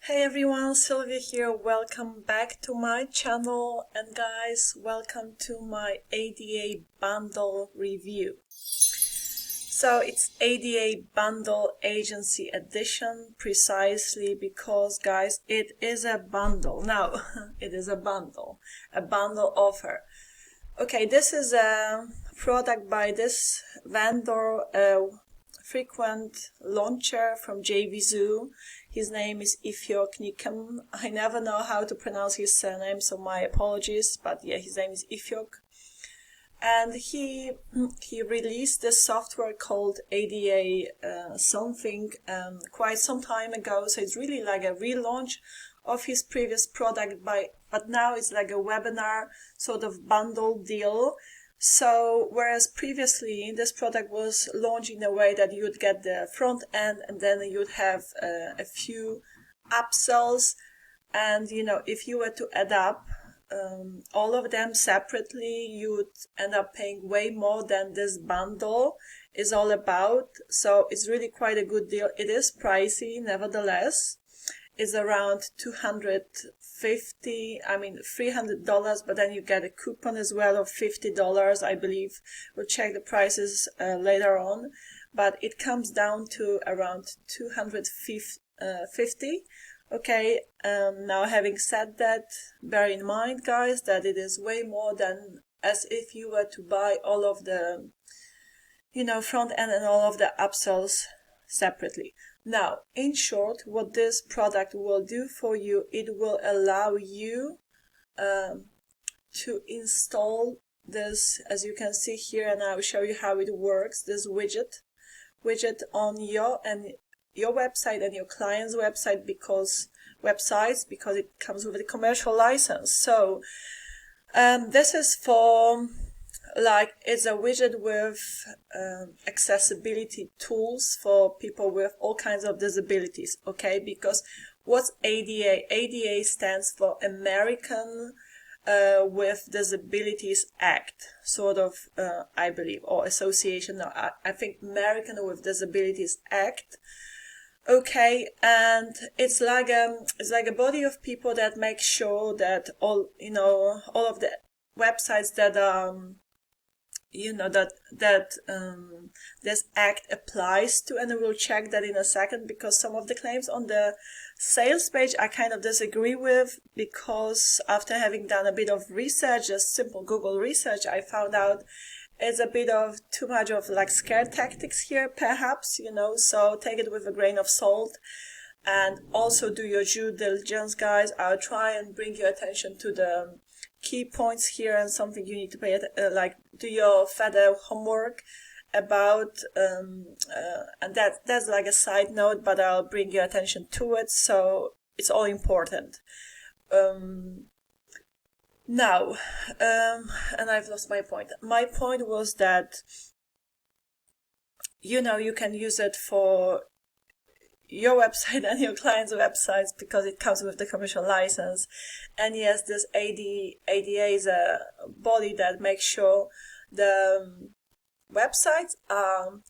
Hey everyone, Sylwia here. Welcome back to my channel, and guys, welcome to my ADA bundle review. So it's ADA Bundle Agency Edition precisely because, guys, it is a bundle. Now, it is a bundle offer. Okay, this is a product by this vendor, frequent launcher from JVZoo. His name is Ifyok Nikem. I never know how to pronounce his surname, so my apologies, but yeah, his name is Ifyok. And he released this software called ADA something quite some time ago, so it's really like a relaunch of his previous product, but now it's like a webinar sort of bundle deal. So whereas previously this product was launched in a way that you'd get the front end and then you'd have a few upsells, and if you were to add up all of them separately, you'd end up paying way more than this bundle is all about. So it's really quite a good deal. It is pricey, nevertheless. It's around $300, but then you get a coupon as well of $50, I believe. We'll check the prices later on, but it comes down to around $250. Okay, now having said that, bear in mind, guys, that it is way more than as if you were to buy all of the, front end and all of the upsells separately. Now, in short, what this product will do for you, it will allow you to install this, as you can see here, and I will show you how it works, this widget on your website and your client's website because it comes with a commercial license. So this is for, it's a widget with accessibility tools for people with all kinds of disabilities, okay? Because what's ADA? ADA stands for American with Disabilities Act, sort of, I believe, or association. No, I think American with Disabilities Act. Okay, and it's like a body of people that make sure that all of the websites that this act applies to, and we'll check that in a second, because some of the claims on the sales page I kind of disagree with, because after having done a bit of research, just simple Google research, I found out it's a bit of too much of like scare tactics here, perhaps, so take it with a grain of salt. And also do your due diligence, guys. I'll try and bring your attention to the key points here and something you need to pay do your further homework about, and that's like a side note, but I'll bring your attention to it, so it's all important. Now, and I've lost my point. My point was that, you can use it for your website and your client's websites because it comes with the commercial license. And yes, this ADA is a body that makes sure the websites are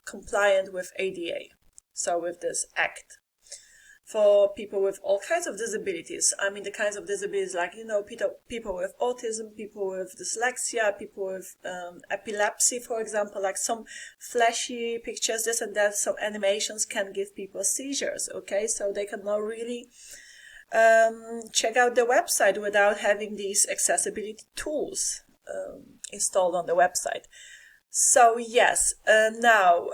compliant with ADA, so with this act. For people with all kinds of disabilities. I mean, the kinds of disabilities like, people with autism, people with dyslexia, people with epilepsy, for example, like some flashy pictures, this and that, some animations can give people seizures, okay? So they can now really check out the website without having these accessibility tools installed on the website. So yes, now,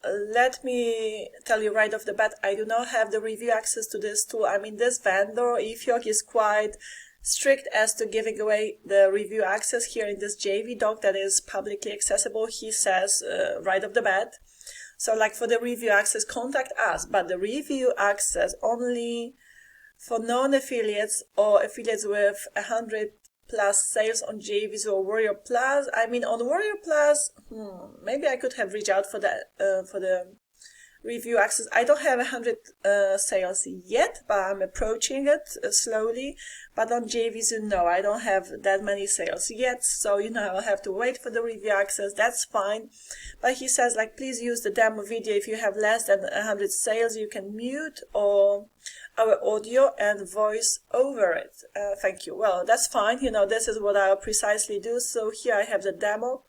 let me tell you right off the bat, I do not have the review access to this tool. I mean, this vendor, Ifyok, is quite strict as to giving away the review access here in this JV doc that is publicly accessible, he says right off the bat. So like for the review access, contact us, but the review access only for non-affiliates or affiliates with 100+ sales on JVZoo or Warrior Plus. I mean, on Warrior Plus, maybe I could have reached out for that, for the review access. I don't have 100 sales yet, but I'm approaching it slowly. But on JVZoo, no, I don't have that many sales yet. So, I'll have to wait for the review access. That's fine. But he says, like, please use the demo video. If you have less than 100 sales, you can mute or our audio and voice over it. Thank you. Well, that's fine. This is what I'll precisely do. So here I have the demo.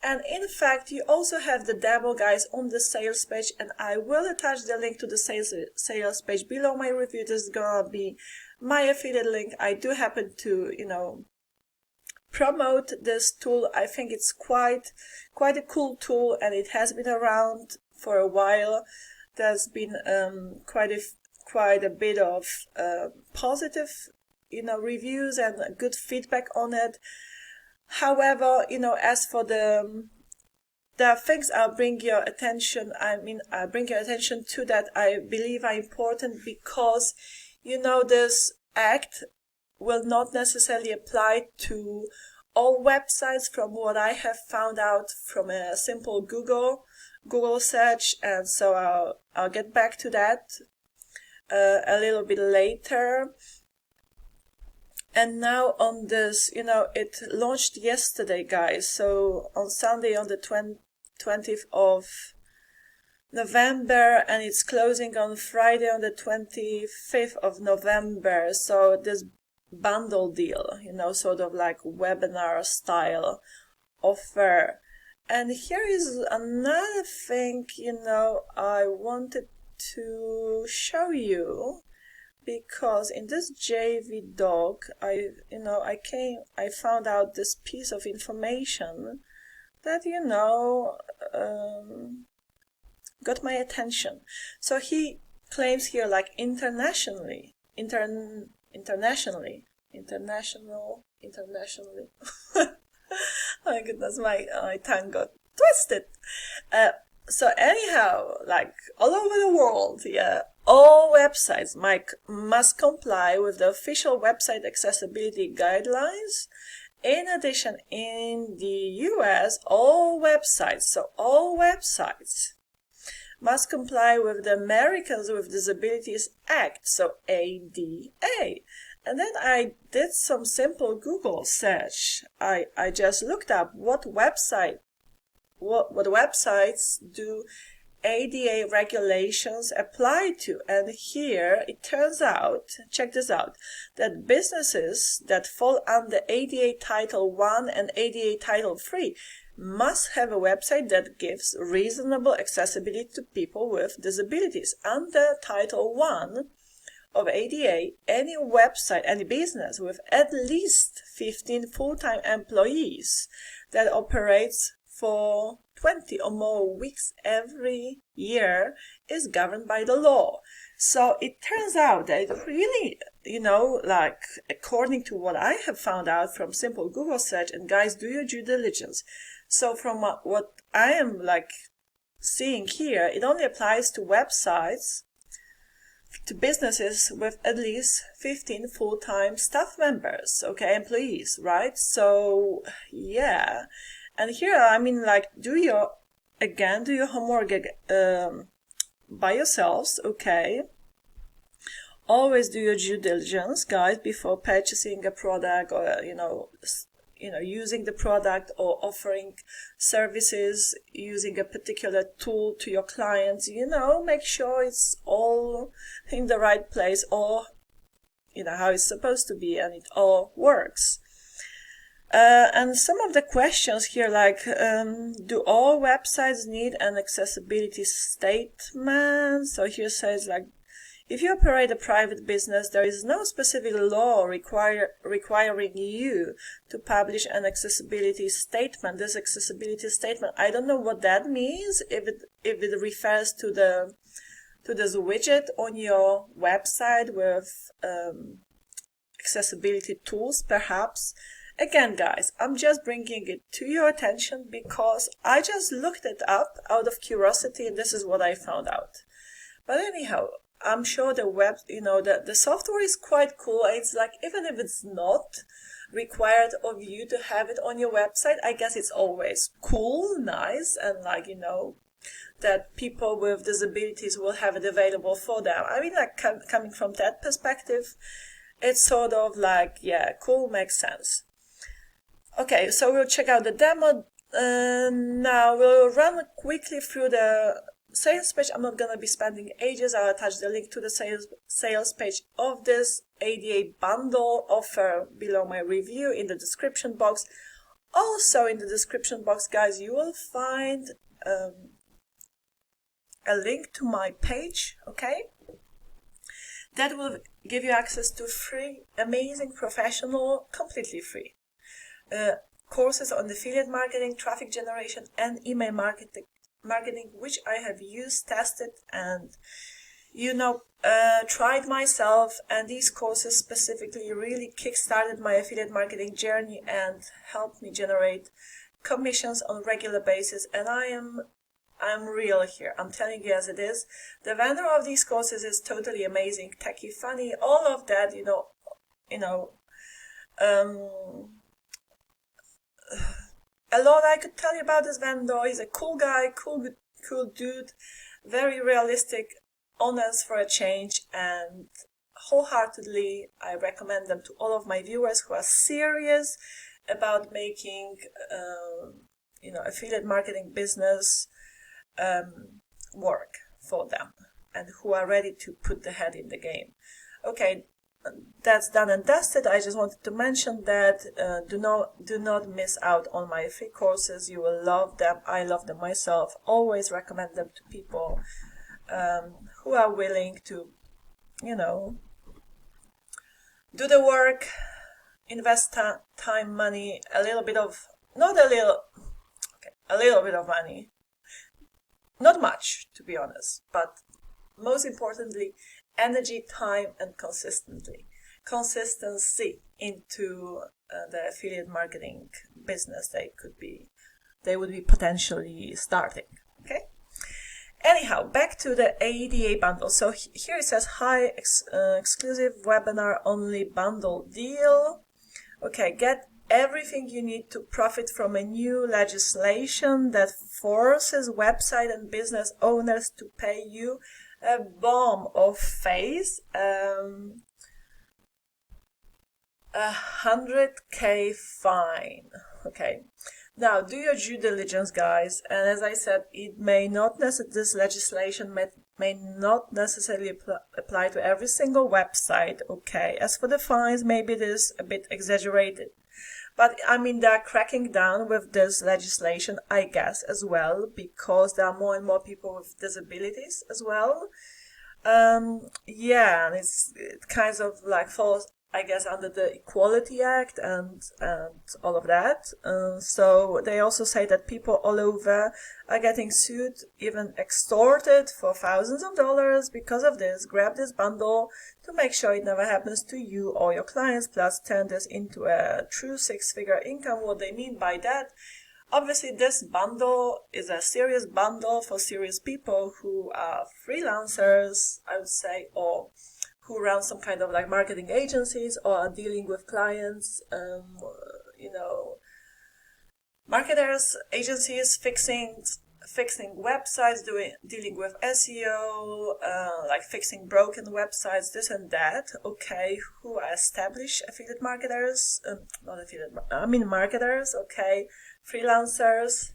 And in fact, you also have the demo, guys, on the sales page, and I will attach the link to the sales page below my review. This is gonna be my affiliate link. I do happen to, promote this tool. I think it's quite a cool tool, and it has been around for a while. There's been quite a bit of positive, reviews and good feedback on it. However, as for the things I'll bring your attention, I'll bring your attention to that I believe are important because, this act will not necessarily apply to all websites from what I have found out from a simple Google search. And so I'll get back to that a little bit later. And now on this, it launched yesterday, guys. So on Sunday, on the 20th of November, and it's closing on Friday on the 25th of November. So this bundle deal, sort of like webinar style offer. And here is another thing, I wanted to show you. Because in this JV doc, I found out this piece of information that, got my attention. So he claims here, like, internationally. Oh my goodness, my tongue got twisted. So anyhow, like, all over the world, all websites must comply with the official website accessibility guidelines. In addition, in the US, all websites must comply with the Americans with Disabilities Act, so ADA. And then I did some simple Google search. I just looked up what websites do ADA regulations apply to, and here it turns out, check this out, that businesses that fall under ADA Title I and ADA Title III must have a website that gives reasonable accessibility to people with disabilities. Under Title I of ADA, any website, any business with at least 15 full-time employees that operates for 20 or more weeks every year is governed by the law. So it turns out that it really, like, according to what I have found out from simple Google search, and guys, do your due diligence. So from what I am, like, seeing here, it only applies to websites, to businesses with at least 15 full-time staff members, okay, employees, right? So, yeah. And here, do your homework by yourselves, okay? Always do your due diligence, guys, before purchasing a product or, using the product or offering services, using a particular tool to your clients. Make sure it's all in the right place, or, how it's supposed to be, and it all works. And some of the questions here, like, do all websites need an accessibility statement? So here says, like, if you operate a private business, there is no specific law requiring you to publish an accessibility statement. This accessibility statement, I don't know what that means, if it refers to this widget on your website with accessibility tools, perhaps. Again, guys, I'm just bringing it to your attention because I just looked it up out of curiosity, and this is what I found out. But anyhow, I'm sure the software is quite cool. It's like, even if it's not required of you to have it on your website, I guess it's always cool, nice, and, like, that people with disabilities will have it available for them. I mean, like coming from that perspective, it's sort of like, yeah, cool, makes sense. Okay, so we'll check out the demo. Now we'll run quickly through the sales page. I'm not going to be spending ages. I'll attach the link to the sales page of this ADA bundle offer below my review in the description box. Also in the description box, guys, you will find a link to my page, okay? That will give you access to free, amazing, professional, completely free courses on affiliate marketing, traffic generation, and email marketing, which I have used, tested, and tried myself. And these courses specifically really kickstarted my affiliate marketing journey and helped me generate commissions on a regular basis. And I'm real here. I'm telling you as it is. The vendor of these courses is totally amazing, techie, funny, all of that. A lot I could tell you about this vendor. He's a cool guy, cool dude, very realistic, honest for a change, and wholeheartedly I recommend them to all of my viewers who are serious about making affiliate marketing business work for them, and who are ready to put the head in the game. Okay, that's done and dusted. I just wanted to mention that do not miss out on my free courses. You will love them. I love them myself. Always recommend them to people who are willing to, do the work, invest time, money, a little bit of money. Not much, to be honest, but most importantly, energy, time, and consistency into the affiliate marketing business they would be potentially starting. Okay. Anyhow, back to the ADA bundle. So here it says, hi, exclusive webinar only bundle deal. Okay, get everything you need to profit from a new legislation that forces website and business owners to pay you a bomb of face, 100K fine. Okay, now do your due diligence, guys. And as I said, this legislation may not necessarily apply to every single website. Okay, as for the fines, maybe it is a bit exaggerated. But I mean, they're cracking down with this legislation, I guess, as well, because there are more and more people with disabilities as well. And it kind of like falls, I guess, under the Equality Act and all of that. So they also say that people all over are getting sued, even extorted for thousands of dollars because of this. Grab this bundle to make sure it never happens to you or your clients, plus turn this into a true six-figure income. What they mean by that, obviously this bundle is a serious bundle for serious people who are freelancers, I would say, or who run some kind of like marketing agencies or are dealing with clients, marketers, agencies, fixing websites, dealing with SEO, like fixing broken websites, this and that. Okay, who are established affiliate marketers, marketers. Okay, freelancers.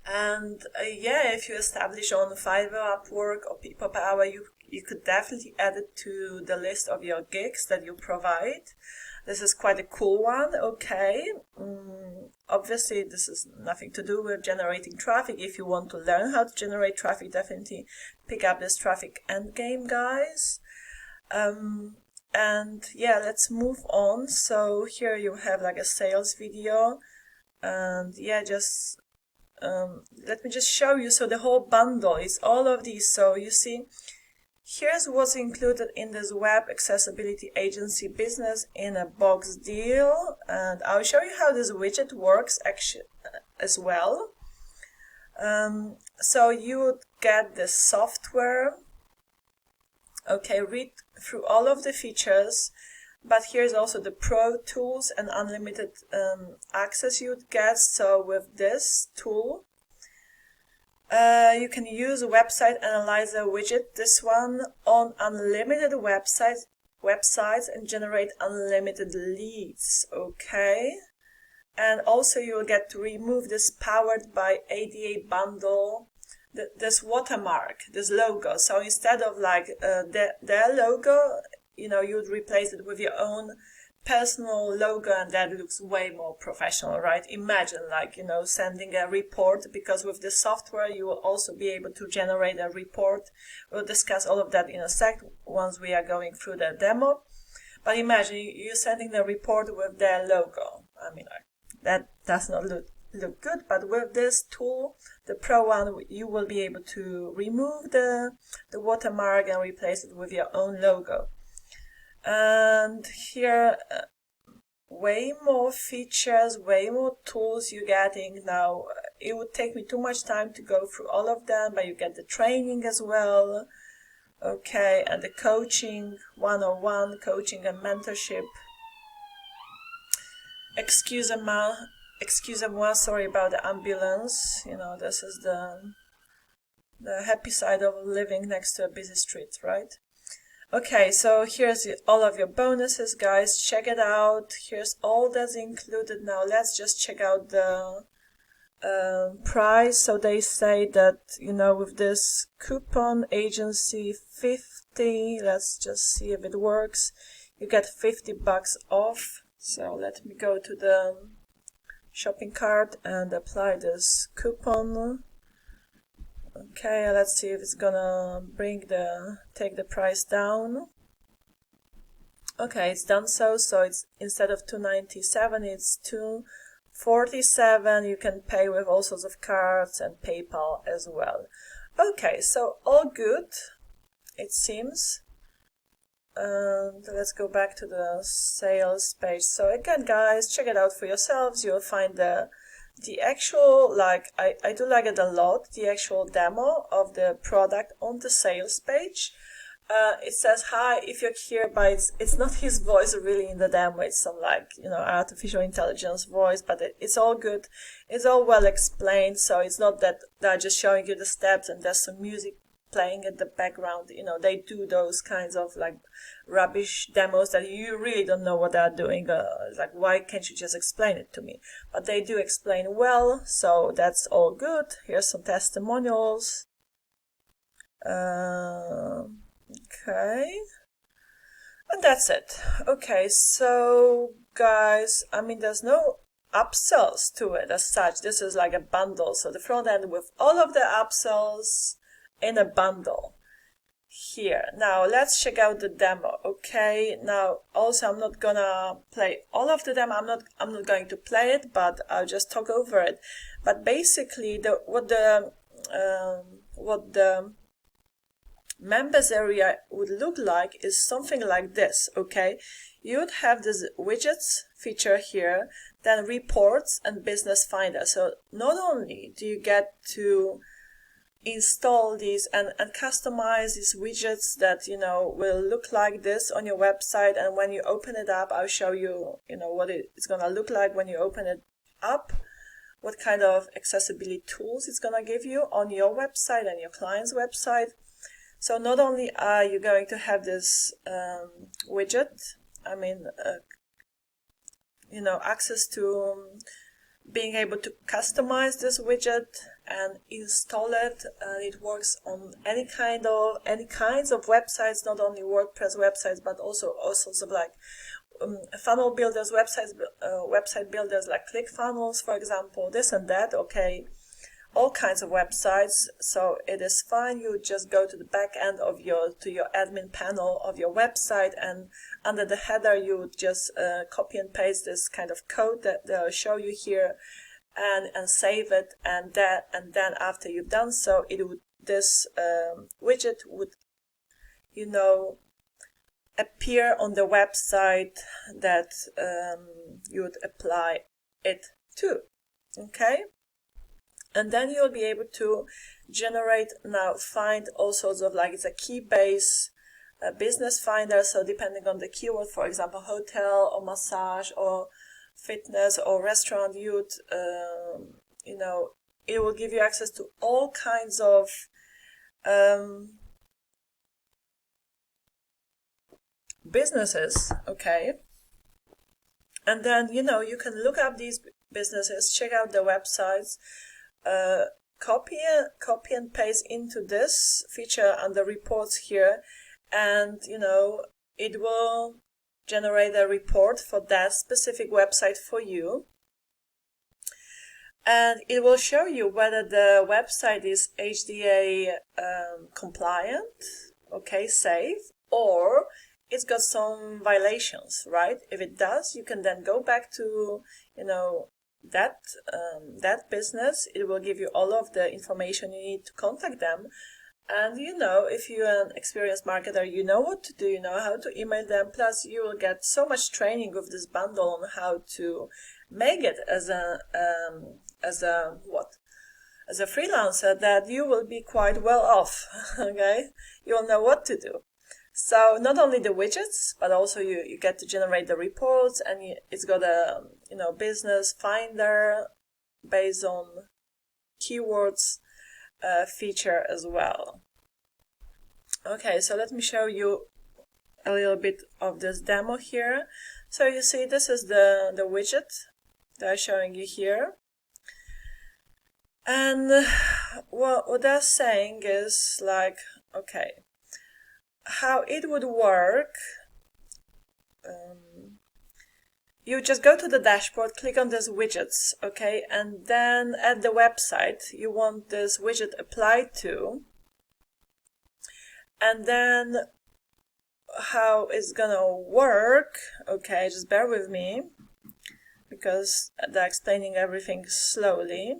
And if you establish on Fiverr, Upwork, or People Per Hour, you could definitely add it to the list of your gigs that you provide. This is quite a cool one. Okay. Obviously, this is nothing to do with generating traffic. If you want to learn how to generate traffic, definitely pick up this traffic endgame, guys. Let's move on. So here you have like a sales video. And let me just show you. So the whole bundle is all of these. So you see, here's what's included in this web accessibility agency business in a box deal. And I'll show you how this widget works actually as well. So you would get the software. Okay, read through all of the features. But here's also the Pro tools and unlimited access you would get. So with this tool, You can use Website Analyzer widget, this one, on unlimited websites and generate unlimited leads, okay? And also you will get to remove this powered by ADA bundle, this watermark, this logo. So instead of like their logo, you know, you'd replace it with your own personal logo, and that looks way more professional, right? Imagine like, you know, sending a report, because with this software you will also be able to generate a report. We'll discuss all of that in a sec once we are going through the demo. But imagine you sending the report with their logo. I mean, like, that does not look good, but with this tool, the Pro one, you will be able to remove the watermark and replace it with your own logo. And here, way more features, way more tools you're getting now. It would take me too much time to go through all of them, but you get the training as well. Okay, and the coaching, one-on-one coaching and mentorship. Excusez-moi, sorry about the ambulance. You know, this is the happy side of living next to a busy street, right? Okay, so here's all of your bonuses, guys. Check it out. Here's all that's included. Now let's just check out the price. So they say that, you know, with this coupon agency 50, let's just see if it works. You get $50 off. So let me go to the shopping cart and apply this coupon. Okay, let's see if it's gonna take the price down. Okay, it's done so it's instead of $297, it's $247. You can pay with all sorts of cards and PayPal as well. Okay, so all good, it seems. And let's go back to the sales page. So again, guys, check it out for yourselves. You'll find the actual, like, I do like it a lot, the actual demo of the product on the sales page. It says, hi, if you're here, but it's not his voice really in the demo. It's some, like, you know, artificial intelligence voice, but it's all good. It's all well explained. So it's not that they're just showing you the steps and there's some music playing in the background. You know, they do those kinds of like rubbish demos that you really don't know what they're doing. Like, why can't you just explain it to me? But they do explain well, so that's all good. Here's some testimonials. Okay, and that's it. Okay, so guys, I mean, there's no upsells to it as such. This is like a bundle, so the front end with all of the upsells in a bundle here. Now let's check out the demo. Okay, now also I'm not gonna play all of the demo. I'm not going to play it, but I'll just talk over it. But basically what the members area would look like is something like this. Okay, you would have this widgets feature here, then reports and business finder. So not only do you get to install these and customize these widgets that, you know, will look like this on your website, and when you open it up, I'll show you, you know, what it's gonna look like when you open it up, what kind of accessibility tools it's gonna give you on your website and your client's website. So not only are you going to have this widget, I mean, you know, access to being able to customize this widget and install it. It works on any kinds of websites, not only WordPress websites, but also all sorts of like funnel builders, website builders like ClickFunnels, for example, this and that. Okay, all kinds of websites. So it is fine. You just go to the back end of your admin panel of your website, and under the header you would just copy and paste this kind of code that they'll show you here, and save it, and then after you've done so, this widget would, you know, appear on the website that you would apply it to. Okay, and then you'll be able to find all sorts of, like, it's a key-based business finder. So depending on the keyword, for example, hotel or massage or fitness or restaurant, you'd you know, it will give you access to all kinds of businesses, okay? And then, you know, you can look up these businesses, check out the websites, copy and paste into this feature under reports here, and, you know, it will generate a report for that specific website for you. And it will show you whether the website is HDA compliant, okay, safe, or it's got some violations, right? If it does, you can then go back to, you know, that business. It will give you all of the information you need to contact them. And, you know, if you're an experienced marketer, you know what to do, you know how to email them. Plus, you will get so much training with this bundle on how to make it as a freelancer, that you will be quite well off, okay? You'll know what to do. So not only the widgets, but also you get to generate the reports, and it's got a, you know, business finder based on keywords feature as well. Okay, so let me show you a little bit of this demo here. So you see, this is the widget that I'm showing you here. And what they're saying is like, okay, how it would work. You just go to the dashboard, click on this widgets, okay, and then at the website you want this widget applied to, and then how it's gonna work, okay, just bear with me because they're explaining everything slowly.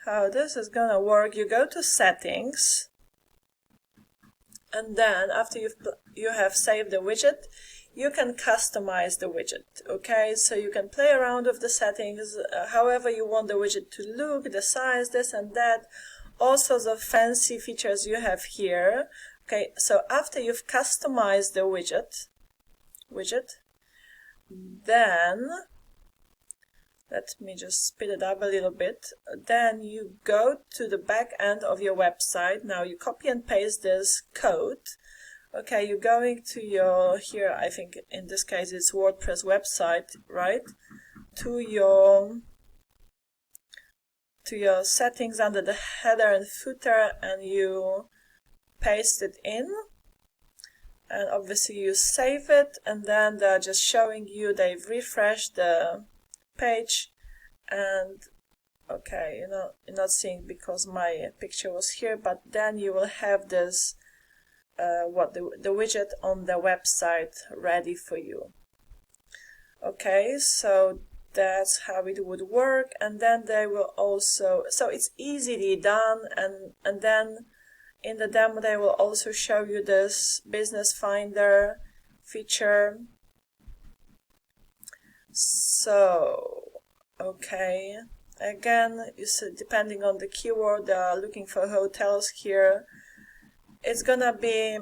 How this is gonna work, you go to settings, and then after you have saved the widget, you can customize the widget, okay? So you can play around with the settings, however you want the widget to look, the size, this and that, all sorts of fancy features you have here, okay? So after you've customized the widget, then, let me just speed it up a little bit, then you go to the back end of your website. Now you copy and paste this code. Okay, you're going to your, here I think in this case it's WordPress website, right? To your settings under the header and footer, and you paste it in. And obviously you save it, and then they're just showing you they've refreshed the page. And okay, you're not seeing because my picture was here, but then you will have this the widget on the website ready for you. Okay, so that's how it would work. And then they will also, so it's easily done, and then in the demo they will also show you this business finder feature. So okay, again, you see, depending on the keyword, they are looking for hotels here. It's gonna be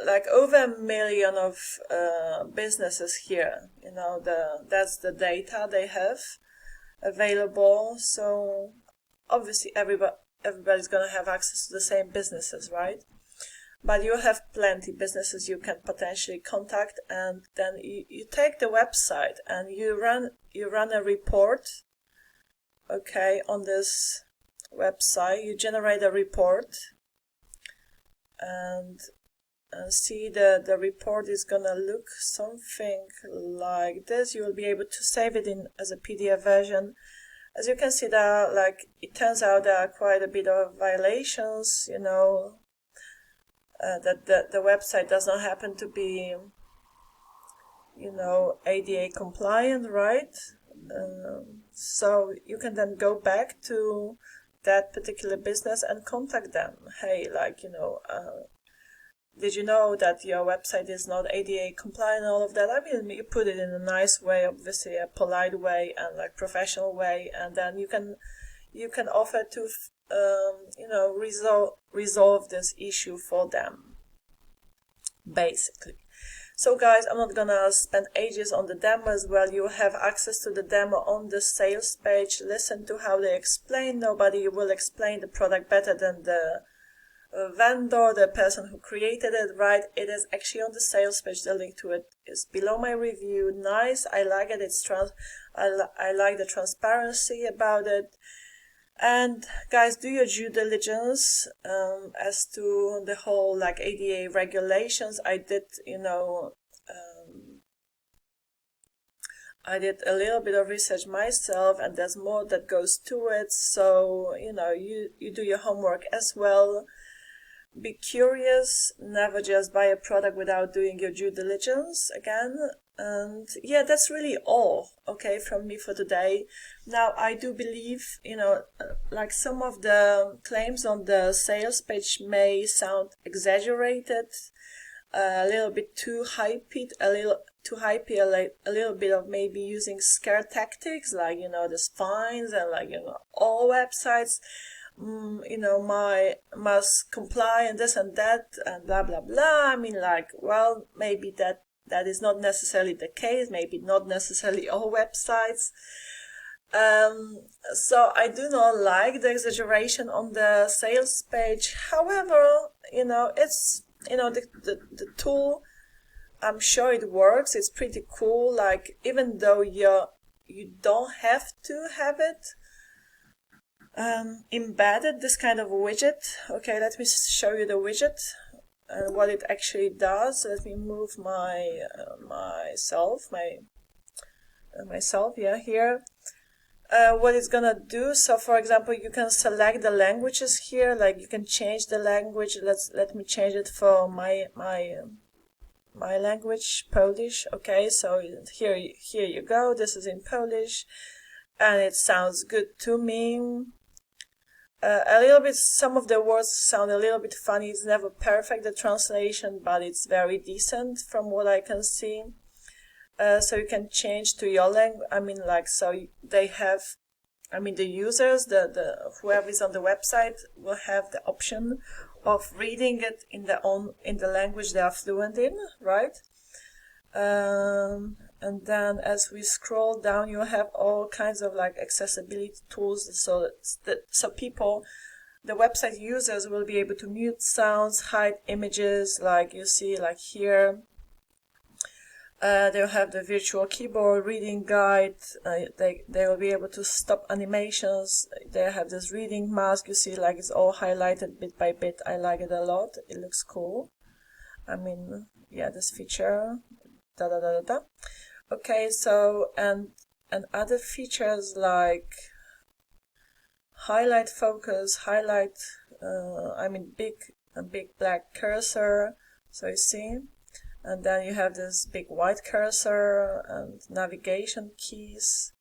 like over 1 million of businesses here. You know, that's the data they have available. So obviously everybody's gonna have access to the same businesses, right? But you have plenty businesses you can potentially contact, and then you take the website and you run a report, okay, on this website. You generate a report, and see the report is gonna look something like this. You will be able to save it in as a PDF version. As you can see, there it turns out there are quite a bit of violations, you know, that the website does not happen to be, you know, ADA compliant, right? So you can then go back to that particular business and contact them. Hey, you know, did you know that your website is not ADA compliant, all of that? I mean, you put it in a nice way, obviously a polite way and professional way, and then you can offer to you know, resolve this issue for them, basically. So guys, I'm not gonna spend ages on the demo as well. You have access to the demo on the sales page. Listen to how they explain. Nobody will explain the product better than the vendor, the person who created it, right? It is actually on the sales page. The link to it is below my review. Nice, I like it. I like the transparency about it. And guys, do your due diligence as to the whole like ADA regulations. I did, I did a little bit of research myself, and there's more that goes to it. So, you do your homework as well. Be curious, never just buy a product without doing your due diligence again. And yeah, that's really all, okay, from me for today. Now, I do believe, like some of the claims on the sales page may sound exaggerated, a little bit too hypey, a little bit of maybe using scare tactics, like, the fines and like, all websites. Must comply and this and that and blah blah blah. I mean, like, well, maybe that is not necessarily the case. Maybe not necessarily all websites. So I do not like the exaggeration on the sales page. However, it's the tool. I'm sure it works. It's pretty cool. Like, even though you don't have to have it embedded, this kind of widget. Okay, let me show you the widget and what it actually does. Let me move myself here. What it's gonna do, so for example, you can select the languages here, like you can change the language. Let me change it for my language, Polish. Okay, so here you go. This is in Polish and it sounds good to me. A little bit, some of the words sound a little bit funny. It's never perfect, the translation, but it's very decent from what I can see. So you can change to your language. I mean, like, so they have, the users, the whoever is on the website will have the option of reading it in the language they are fluent in, right? And then as we scroll down, you have all kinds of like accessibility tools, so people, the website users, will be able to mute sounds, hide images, like you see, like here. They'll have the virtual keyboard reading guide. They will be able to stop animations. They have this reading mask. You see, like, it's all highlighted bit by bit. I like it a lot. It looks cool. Yeah, this feature. Okay, so and other features like highlight focus, highlight. Big black cursor. So you see. And then you have this big white cursor and navigation keys.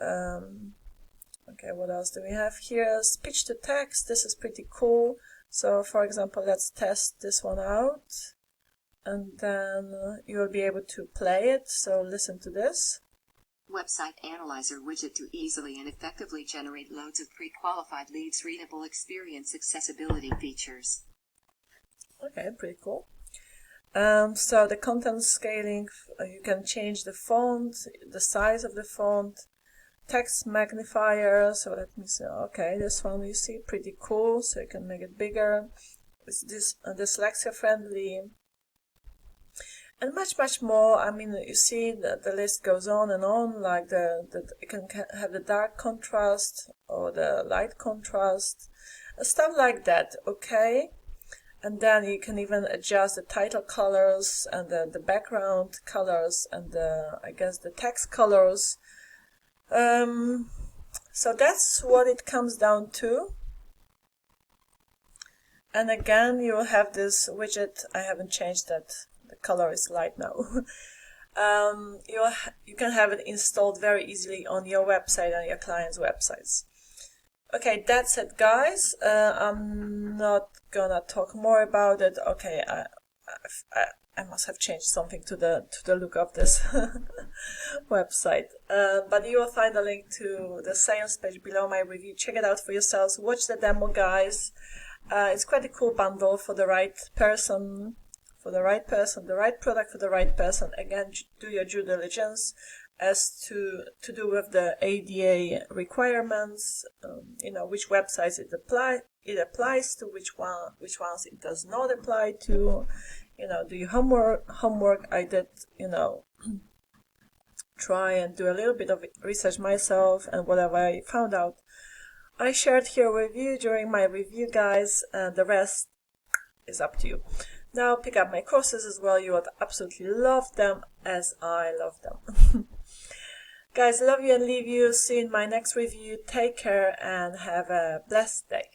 Okay, what else do we have here? Speech to text. This is pretty cool. So, for example, let's test this one out. And then you will be able to play it. So listen to this. Website Analyzer widget to easily and effectively generate loads of pre-qualified leads. Readable experience accessibility features. Okay, pretty cool. So the content scaling, you can change the font, the size of the font, text magnifier. So let me see. Okay, this one you see, pretty cool. So you can make it bigger. It's dyslexia friendly, and much more. You see that the list goes on and on. Like you can have the dark contrast or the light contrast, stuff like that. Okay. And then you can even adjust the title colors and the background colors and the text colors. So that's what it comes down to. And again, you will have this widget. I haven't changed that. The color is light now. You can have it installed very easily on your website and your client's websites. Okay, that's it, guys. I'm not gonna talk more about it. Okay, I must have changed something to the look of this website. But you will find a link to the sales page below my review. Check it out for yourselves. Watch the demo, guys. It's quite a cool bundle for the right person, for the right person, the right product for the right person. Again, do your due diligence as to do with the ADA requirements, which websites it applies to, which ones it does not apply to. Do your homework. I did, try and do a little bit of research myself, and whatever I found out, I shared here with you during my review, guys, and the rest is up to you. Now pick up my courses as well. You would absolutely love them as I love them. Guys, love you and leave you. See you in my next review. Take care and have a blessed day.